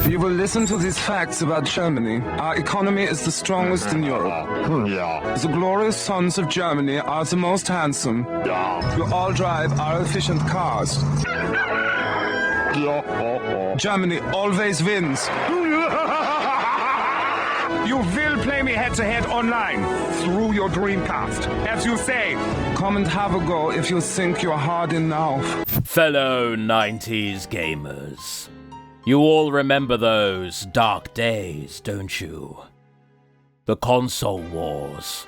You will listen to these facts about Germany. Our economy is the strongest in Europe. The glorious sons of Germany are the most handsome. You all drive our efficient cars. Germany always wins. You will play me head-to-head online through your Dreamcast, as you say. Come and have a go if you think you're hard enough. Fellow 90s gamers, you all remember those dark days, don't you? The console wars.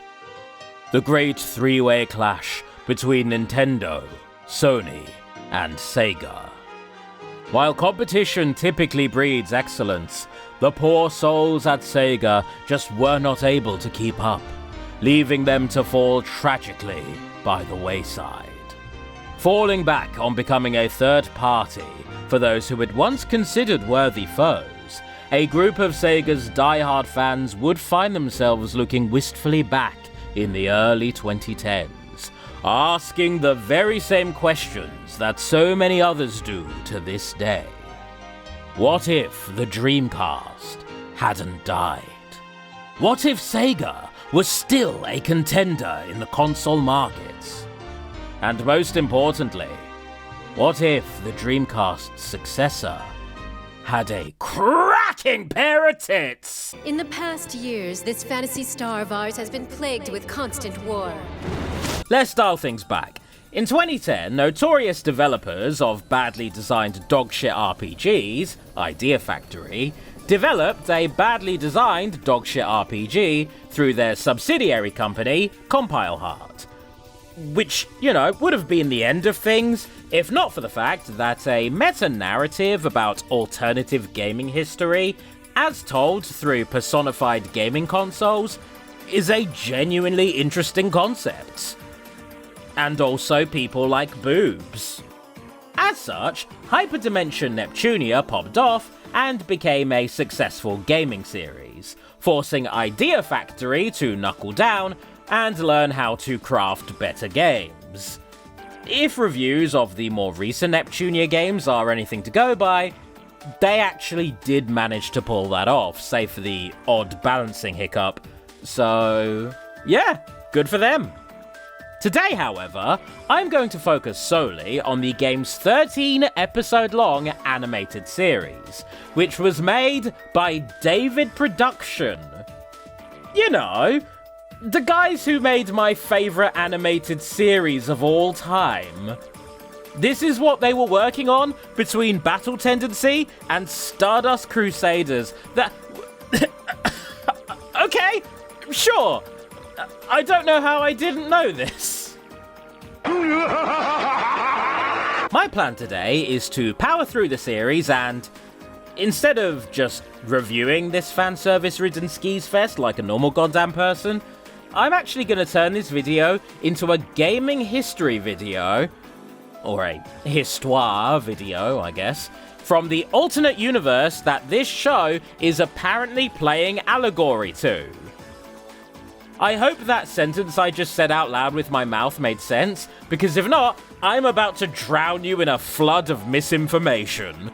The great three-way clash between Nintendo, Sony, and Sega. While competition typically breeds excellence, the poor souls at Sega just were not able to keep up, leaving them to fall tragically by the wayside. Falling back on becoming a third party for those who had once considered worthy foes, a group of Sega's die-hard fans would find themselves looking wistfully back in the early 2010s, asking the very same questions that so many others do to this day. What if the Dreamcast hadn't died? What if Sega was still a contender in the console markets? And most importantly, what if the Dreamcast's successor had a cracking pair of tits? In the past years, this fantasy star of ours has been plagued with constant war. Let's dial things back. In 2010, notorious developers of badly designed dogshit RPGs, Idea Factory, developed a badly designed dogshit RPG through their subsidiary company, Compile Heart. Which, would have been the end of things, if not for the fact that a meta-narrative about alternative gaming history, as told through personified gaming consoles, is a genuinely interesting concept. And also people like boobs. As such, Hyperdimension Neptunia popped off and became a successful gaming series, forcing Idea Factory to knuckle down and learn how to craft better games. If reviews of the more recent Neptunia games are anything to go by, they actually did manage to pull that off, save for the odd balancing hiccup. So, yeah, good for them. Today, however, I'm going to focus solely on the game's 13-episode-long animated series, which was made by David Production. The guys who made my favourite animated series of all time. This is what they were working on between Battle Tendency and Stardust Crusaders. Okay, sure. I don't know how I didn't know this. My plan today is to power through the series and, instead of just reviewing this fanservice-ridden skis fest like a normal goddamn person, I'm actually going to turn this video into a gaming history video, or a histoire video, I guess, from the alternate universe that this show is apparently playing allegory to. I hope that sentence I just said out loud with my mouth made sense, because if not, I'm about to drown you in a flood of misinformation.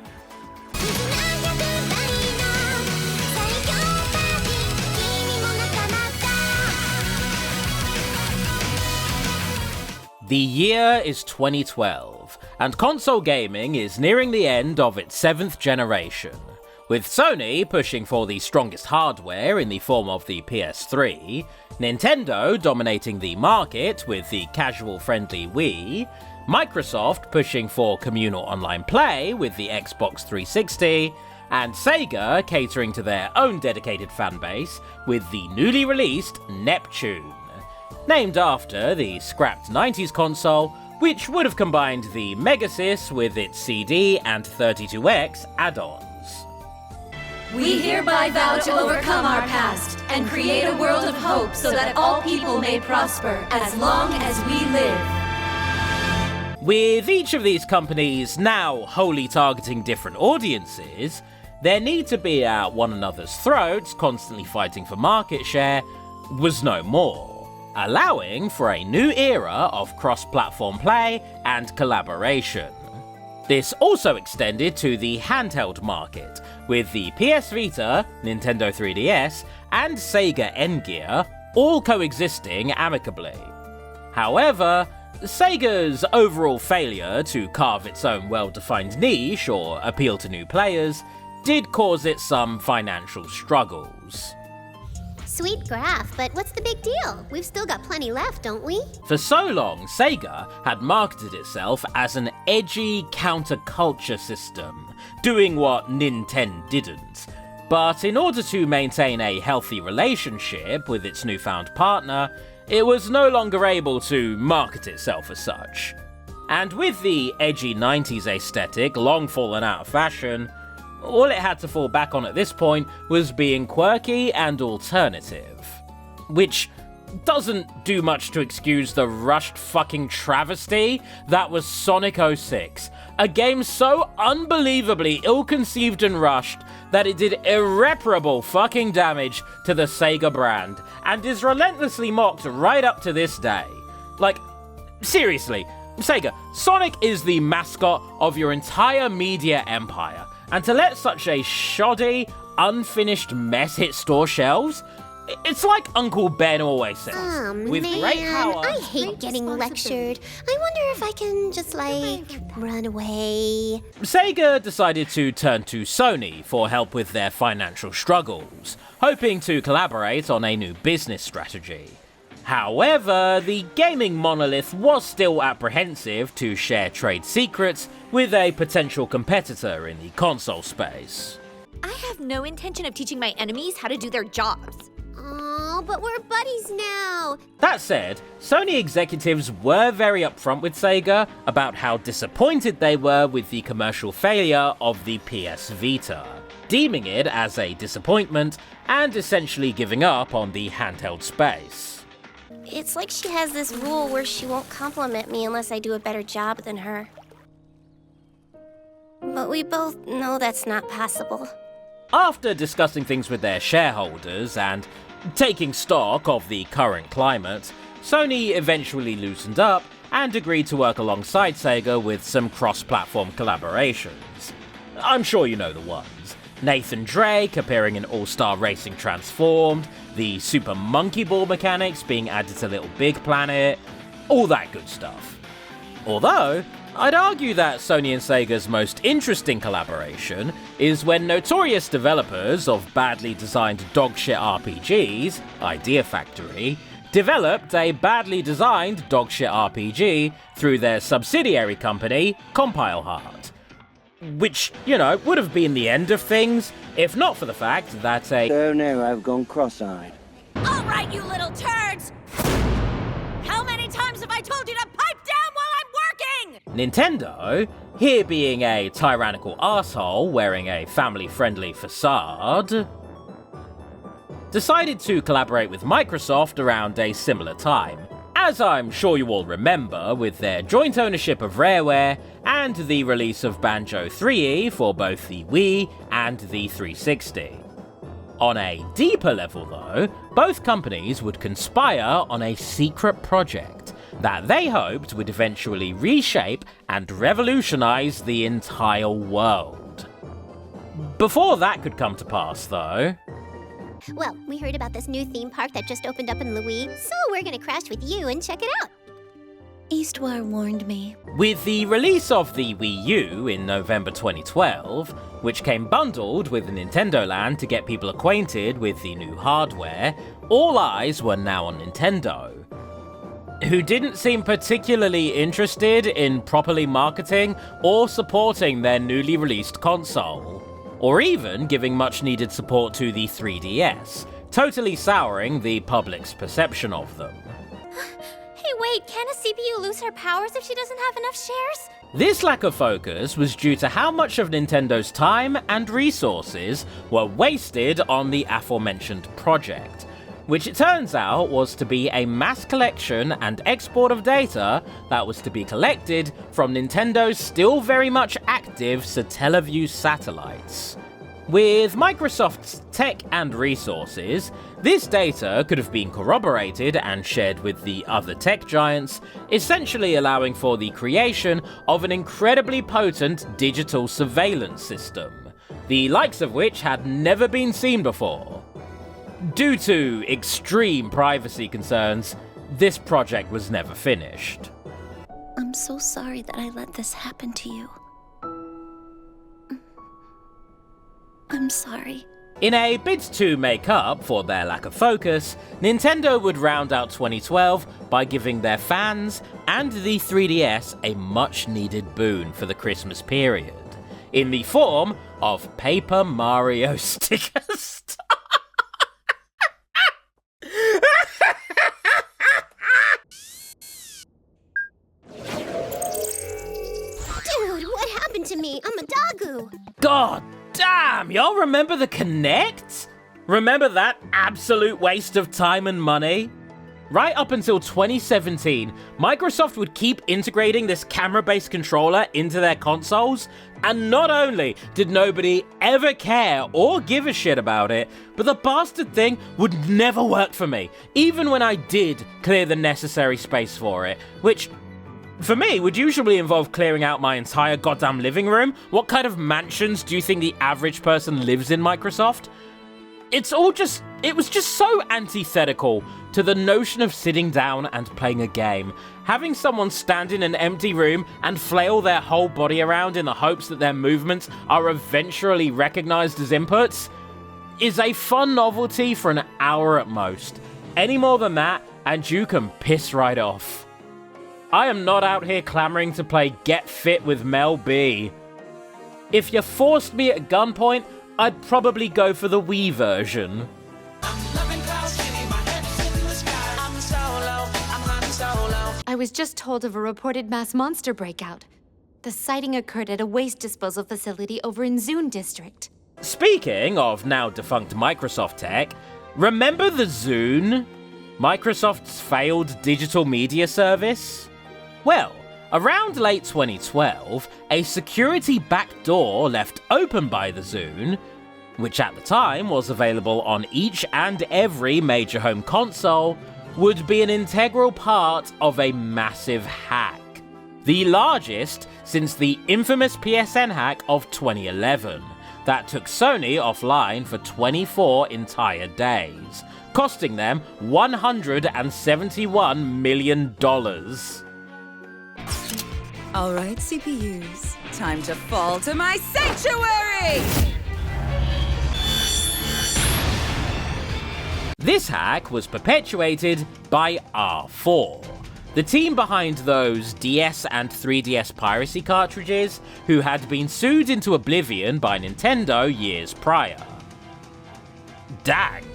The year is 2012, and console gaming is nearing the end of its 7th generation, with Sony pushing for the strongest hardware in the form of the PS3, Nintendo dominating the market with the casual-friendly Wii, Microsoft pushing for communal online play with the Xbox 360, and Sega catering to their own dedicated fanbase with the newly released Neptune, named after the scrapped 90s console, which would have combined the Megasys with its CD and 32X add-ons. We hereby vow to overcome our past and create a world of hope so that all people may prosper as long as we live. With each of these companies now wholly targeting different audiences, their need to be at one another's throats, constantly fighting for market share, was no more, allowing for a new era of cross-platform play and collaboration. This also extended to the handheld market, with the PS Vita, Nintendo 3DS, and Sega N-Gear all coexisting amicably. However, Sega's overall failure to carve its own well-defined niche or appeal to new players did cause it some financial struggles. Sweet graph, but what's the big deal? We've still got plenty left, don't we? For so long, Sega had marketed itself as an edgy counterculture system, doing what Nintendo didn't. But in order to maintain a healthy relationship with its newfound partner, it was no longer able to market itself as such. And with the edgy 90s aesthetic long fallen out of fashion, all it had to fall back on at this point was being quirky and alternative. Which doesn't do much to excuse the rushed fucking travesty that was Sonic 06, a game so unbelievably ill-conceived and rushed that it did irreparable fucking damage to the Sega brand, and is relentlessly mocked right up to this day. Like, seriously, Sega, Sonic is the mascot of your entire media empire, and to let such a shoddy, unfinished mess hit store shelves, it's like Uncle Ben always says. Oh, with man, great power... I hate getting lectured. I wonder if I can just, run away. Sega decided to turn to Sony for help with their financial struggles, hoping to collaborate on a new business strategy. However, the gaming monolith was still apprehensive to share trade secrets with a potential competitor in the console space. I have no intention of teaching my enemies how to do their jobs. Oh, but we're buddies now. That said, Sony executives were very upfront with Sega about how disappointed they were with the commercial failure of the PS Vita, deeming it as a disappointment and essentially giving up on the handheld space. It's like she has this rule where she won't compliment me unless I do a better job than her. But we both know that's not possible. After discussing things with their shareholders and taking stock of the current climate, Sony eventually loosened up and agreed to work alongside Sega with some cross-platform collaborations. I'm sure you know the ones. Nathan Drake appearing in All-Star Racing Transformed, the Super Monkey Ball mechanics being added to Little Big Planet, all that good stuff. Although, I'd argue that Sony and Sega's most interesting collaboration is when notorious developers of badly designed dogshit RPGs, Idea Factory, developed a badly designed dogshit RPG through their subsidiary company, Compile Heart. Which, would have been the end of things, if not for the fact that Oh no, I've gone cross-eyed. All right, you little turds! How many times have I told you to pipe down while I'm working? Nintendo, here being a tyrannical asshole wearing a family-friendly facade, decided to collaborate with Microsoft around a similar time, as I'm sure you all remember with their joint ownership of Rareware and the release of Banjo 3E for both the Wii and the 360. On a deeper level though, both companies would conspire on a secret project that they hoped would eventually reshape and revolutionize the entire world. Before that could come to pass though... Well, we heard about this new theme park that just opened up in Louis, so we're gonna crash with you and check it out. Eastwar warned me. With the release of the Wii U in November 2012, which came bundled with Nintendo Land to get people acquainted with the new hardware, all eyes were now on Nintendo, who didn't seem particularly interested in properly marketing or supporting their newly released console, or even giving much needed support to the 3DS, totally souring the public's perception of them. Hey, wait, can a CPU lose her powers if she doesn't have enough shares? This lack of focus was due to how much of Nintendo's time and resources were wasted on the aforementioned project, which it turns out was to be a mass collection and export of data that was to be collected from Nintendo's still very much active Satellaview satellites. With Microsoft's tech and resources, this data could have been corroborated and shared with the other tech giants, essentially allowing for the creation of an incredibly potent digital surveillance system, the likes of which had never been seen before. Due to extreme privacy concerns, this project was never finished. I'm so sorry that I let this happen to you. I'm sorry. In a bid to make up for their lack of focus, Nintendo would round out 2012 by giving their fans and the 3DS a much-needed boon for the Christmas period, in the form of Paper Mario stickers. Dude, what happened to me? I'm a doggo. God damn, y'all remember the Kinect? Remember that absolute waste of time and money? Right up until 2017, Microsoft would keep integrating this camera-based controller into their consoles, and not only did nobody ever care or give a shit about it, but the bastard thing would never work for me, even when I did clear the necessary space for it, which, for me, would usually involve clearing out my entire goddamn living room. What kind of mansions do you think the average person lives in, Microsoft? It was just so antithetical to the notion of sitting down and playing a game. Having someone stand in an empty room and flail their whole body around in the hopes that their movements are eventually recognized as inputs is a fun novelty for an hour at most. Any more than that, and you can piss right off. I am not out here clamoring to play Get Fit with Mel B. If you forced me at gunpoint, I'd probably go for the Wii version. I was just told of a reported mass monster breakout. The sighting occurred at a waste disposal facility over in Zune District. Speaking of now defunct Microsoft tech, remember the Zune? Microsoft's failed digital media service? Well, around late 2012, a security backdoor left open by the Zune, which at the time was available on each and every major home console, would be an integral part of a massive hack. The largest since the infamous PSN hack of 2011, that took Sony offline for 24 entire days, costing them $171 million. All right, CPUs, time to fall to my sanctuary! This hack was perpetuated by R4, the team behind those DS and 3DS piracy cartridges who had been sued into oblivion by Nintendo years prior. Dang,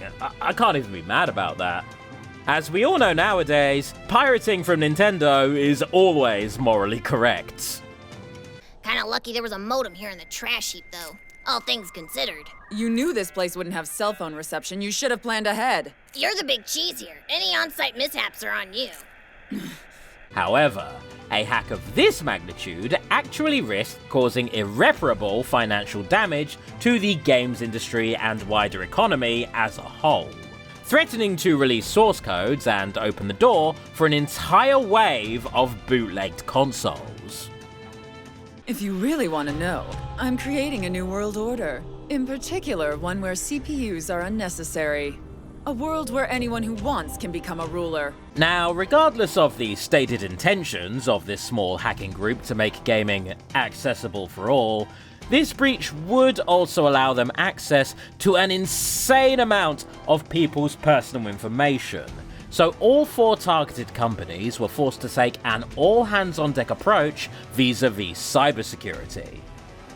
I can't even be mad about that. As we all know nowadays, pirating from Nintendo is always morally correct. Kinda lucky there was a modem here in the trash heap, though. All things considered. You knew this place wouldn't have cell phone reception. You should have planned ahead. You're the big cheese here. Any on-site mishaps are on you. However, a hack of this magnitude actually risked causing irreparable financial damage to the games industry and wider economy as a whole, threatening to release source codes and open the door for an entire wave of bootlegged consoles. If you really want to know, I'm creating a new world order. In particular, one where CPUs are unnecessary. A world where anyone who wants can become a ruler. Now, regardless of the stated intentions of this small hacking group to make gaming accessible for all, this breach would also allow them access to an insane amount of people's personal information. So all four targeted companies were forced to take an all-hands-on-deck approach vis-a-vis cybersecurity.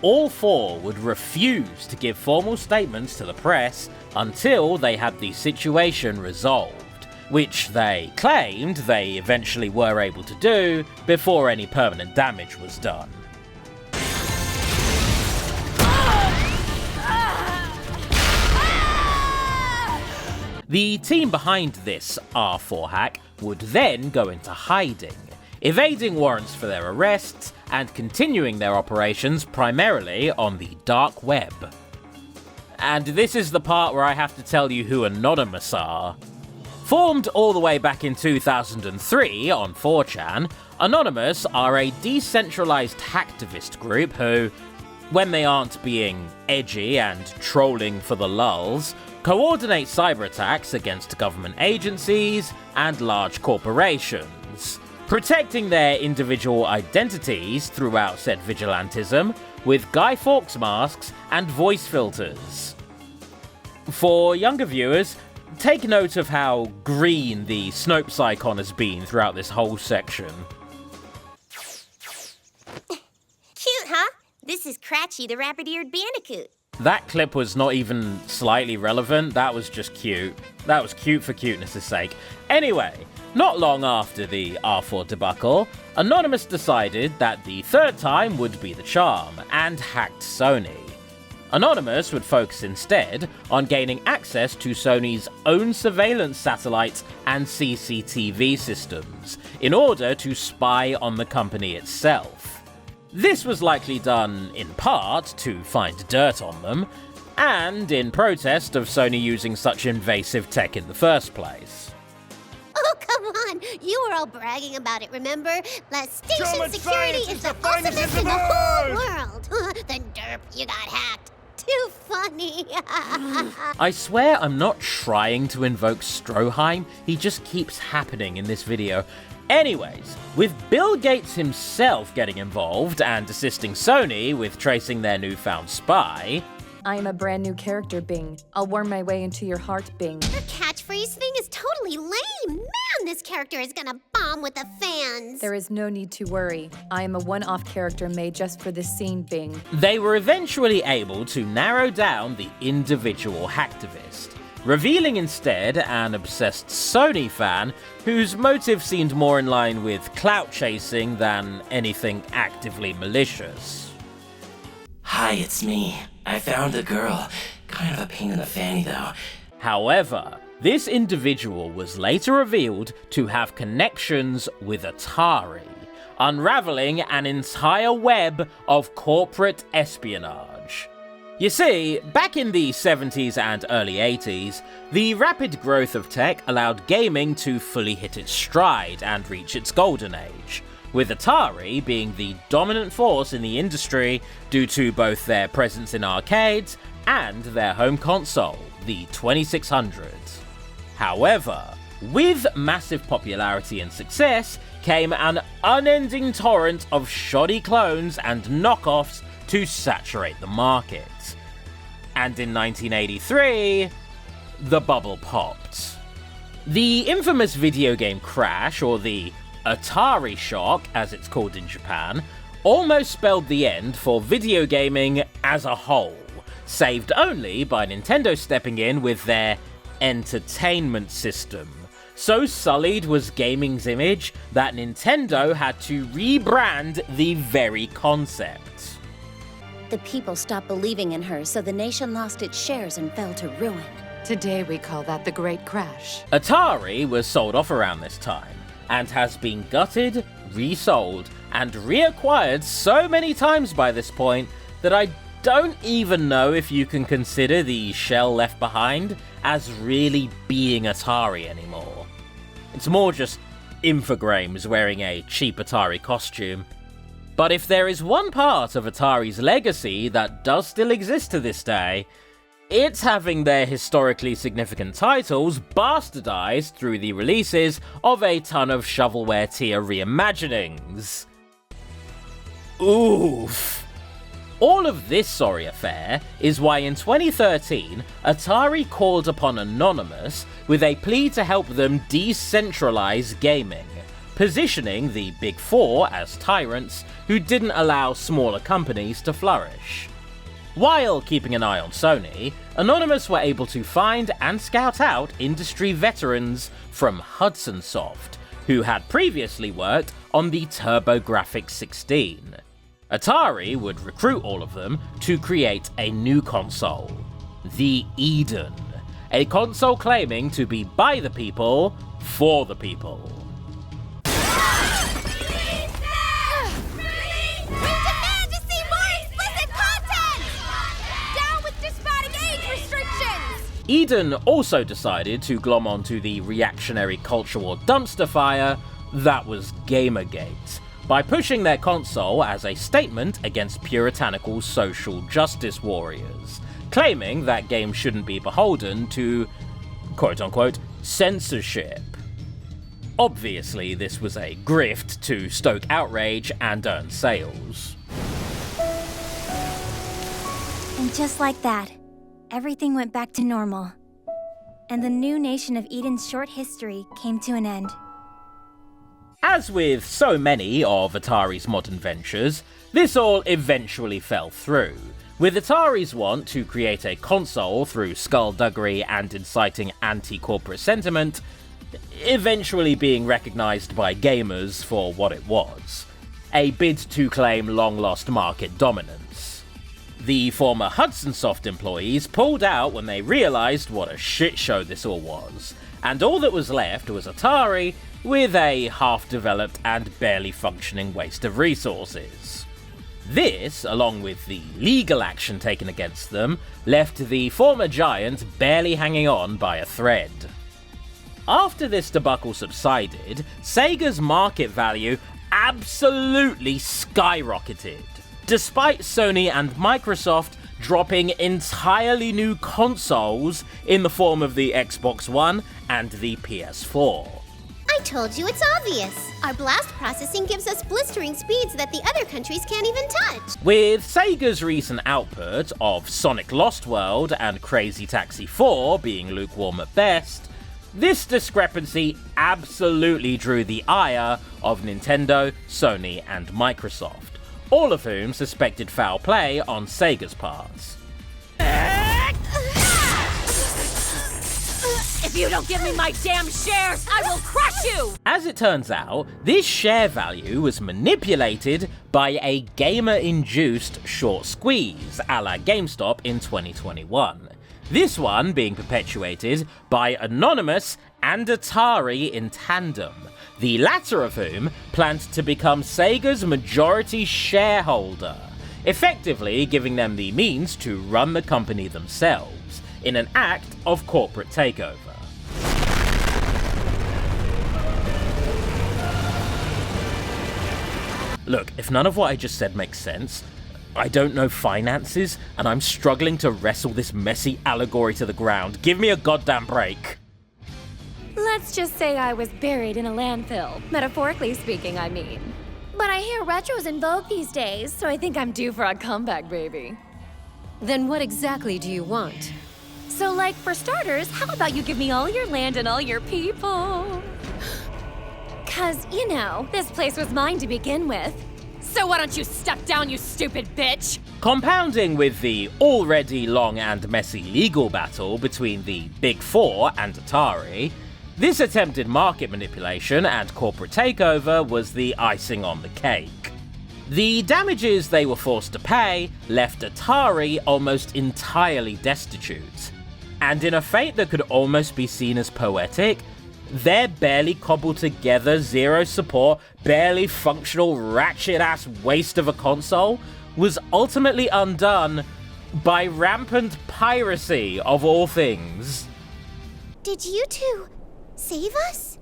All four would refuse to give formal statements to the press until they had the situation resolved, which they claimed they eventually were able to do before any permanent damage was done. The team behind this R4 hack would then go into hiding, evading warrants for their arrests and continuing their operations primarily on the dark web. And this is the part where I have to tell you who Anonymous are. Formed all the way back in 2003 on 4chan, Anonymous are a decentralized hacktivist group who, when they aren't being edgy and trolling for the lulz, coordinate cyber attacks against government agencies and large corporations, protecting their individual identities throughout said vigilantism with Guy Fawkes masks and voice filters. For younger viewers, take note of how green the Snopes icon has been throughout this whole section. Cute, huh? This is Cratchy, the rabbit-eared bandicoot. That clip was not even slightly relevant, that was just cute. That was cute for cuteness' sake. Anyway, not long after the R4 debacle, Anonymous decided that the third time would be the charm, and hacked Sony. Anonymous would focus instead on gaining access to Sony's own surveillance satellites and CCTV systems, in order to spy on the company itself. This was likely done, in part, to find dirt on them, and in protest of Sony using such invasive tech in the first place. Oh, come on! You were all bragging about it, remember? Station security is the awesomest in the whole world! Then derp, you got hacked. Too funny! I swear I'm not trying to invoke Stroheim, he just keeps happening in this video. Anyways, with Bill Gates himself getting involved and assisting Sony with tracing their newfound spy... I am a brand new character, Bing. I'll worm my way into your heart, Bing. Your catchphrase thing is totally lame! Man, this character is gonna bomb with the fans! There is no need to worry. I am a one-off character made just for this scene, Bing. They were eventually able to narrow down the individual hacktivist, revealing instead an obsessed Sony fan whose motive seemed more in line with clout chasing than anything actively malicious. Hi, it's me. I found a girl. Kind of a pain in the fanny, though. However, this individual was later revealed to have connections with Atari, unraveling an entire web of corporate espionage. You see, back in the 70s and early 80s, the rapid growth of tech allowed gaming to fully hit its stride and reach its golden age, with Atari being the dominant force in the industry due to both their presence in arcades and their home console, the 2600. However, with massive popularity and success came an unending torrent of shoddy clones and knockoffs to saturate the market. And in 1983, the bubble popped. The infamous video game crash, or the Atari shock, as it's called in Japan, almost spelled the end for video gaming as a whole, saved only by Nintendo stepping in with their entertainment system. So sullied was gaming's image that Nintendo had to rebrand the very concept. The people stopped believing in her, so the nation lost its shares and fell to ruin. Today we call that the Great Crash. Atari was sold off around this time, and has been gutted, resold, and reacquired so many times by this point that I don't even know if you can consider the shell left behind as really being Atari anymore. It's more just Infogrames wearing a cheap Atari costume. But if there is one part of Atari's legacy that does still exist to this day, it's having their historically significant titles bastardized through the releases of a ton of shovelware tier reimaginings. Oof. All of this sorry affair is why in 2013, Atari called upon Anonymous with a plea to help them decentralize gaming, positioning the Big Four as tyrants who didn't allow smaller companies to flourish. While keeping an eye on Sony, Anonymous were able to find and scout out industry veterans from Hudson Soft, who had previously worked on the TurboGrafx-16. Atari would recruit all of them to create a new console, the Eden, a console claiming to be by the people, for the people. Eden also decided to glom onto the reactionary culture war dumpster fire that was Gamergate, by pushing their console as a statement against puritanical social justice warriors, claiming that games shouldn't be beholden to, quote-unquote, censorship. Obviously, this was a grift to stoke outrage and earn sales. And just like that, everything went back to normal. And the new nation of Eden's short history came to an end. As with so many of Atari's modern ventures, this all eventually fell through, with Atari's want to create a console through skullduggery and inciting anti-corporate sentiment eventually being recognised by gamers for what it was, a bid to claim long-lost market dominance. The former Hudson Soft employees pulled out when they realised what a shit show this all was, and all that was left was Atari with a half-developed and barely functioning waste of resources. This, along with the legal action taken against them, left the former giant barely hanging on by a thread. After this debacle subsided, Sega's market value absolutely skyrocketed, despite Sony and Microsoft dropping entirely new consoles in the form of the Xbox One and the PS4. I told you, it's obvious. Our blast processing gives us blistering speeds that the other countries can't even touch. With Sega's recent output of Sonic Lost World and Crazy Taxi 4 being lukewarm at best, this discrepancy absolutely drew the ire of Nintendo, Sony, and Microsoft, all of whom suspected foul play on Sega's part. If you don't give me my damn shares, I will crush you! As it turns out, this share value was manipulated by a gamer-induced short squeeze a la GameStop in 2021. This one being perpetuated by Anonymous and Atari in tandem, the latter of whom planned to become Sega's majority shareholder, effectively giving them the means to run the company themselves, in an act of corporate takeover. Look, if none of what I just said makes sense, I don't know finances, and I'm struggling to wrestle this messy allegory to the ground. Give me a goddamn break. Let's just say I was buried in a landfill. Metaphorically speaking, I mean. But I hear retro's in vogue these days, so I think I'm due for a comeback, baby. Then what exactly do you want? So, like, for starters, how about you give me all your land and all your people? 'Cause, you know, this place was mine to begin with. So why don't you step down, you stupid bitch? Compounding with the already long and messy legal battle between the Big Four and Atari, this attempted market manipulation and corporate takeover was the icing on the cake. The damages they were forced to pay left Atari almost entirely destitute, and in a fate that could almost be seen as poetic, their barely cobbled together, zero support, barely functional, ratchet-ass waste of a console was ultimately undone by rampant piracy of all things. Did you two save us?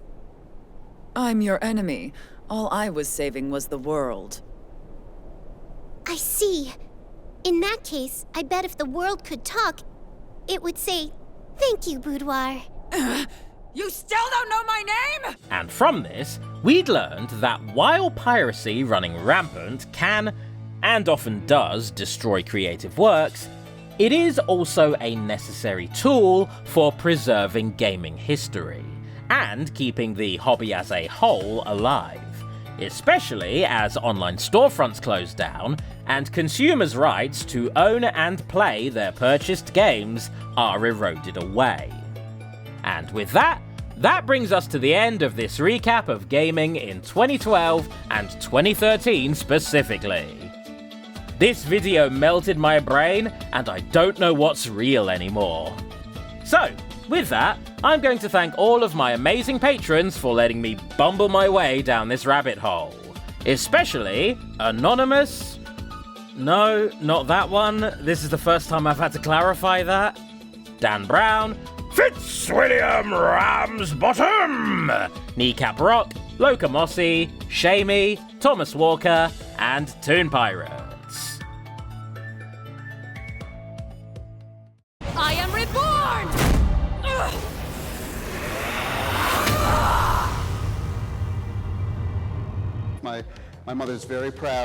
I'm your enemy. All I was saving was the world. I see. In that case, I bet if the world could talk, it would say, "Thank you, Boudoir." You still don't know my name? And from this, we'd learned that while piracy running rampant can, and often does, destroy creative works, it is also a necessary tool for preserving gaming history, and keeping the hobby as a whole alive, especially as online storefronts close down, and consumers' rights to own and play their purchased games are eroded away. And with that brings us to the end of this recap of gaming in 2012 and 2013 specifically. This video melted my brain, and I don't know what's real anymore. So, with that, I'm going to thank all of my amazing patrons for letting me bumble my way down this rabbit hole. Especially Anonymous. No, not that one. This is the first time I've had to clarify that. Dan Brown, Fitzwilliam Ramsbottom, Kneecap Rock, Lokomossi, Shamey, Thomas Walker, and Toon Pirates. I am reborn! Ugh. My mother's very proud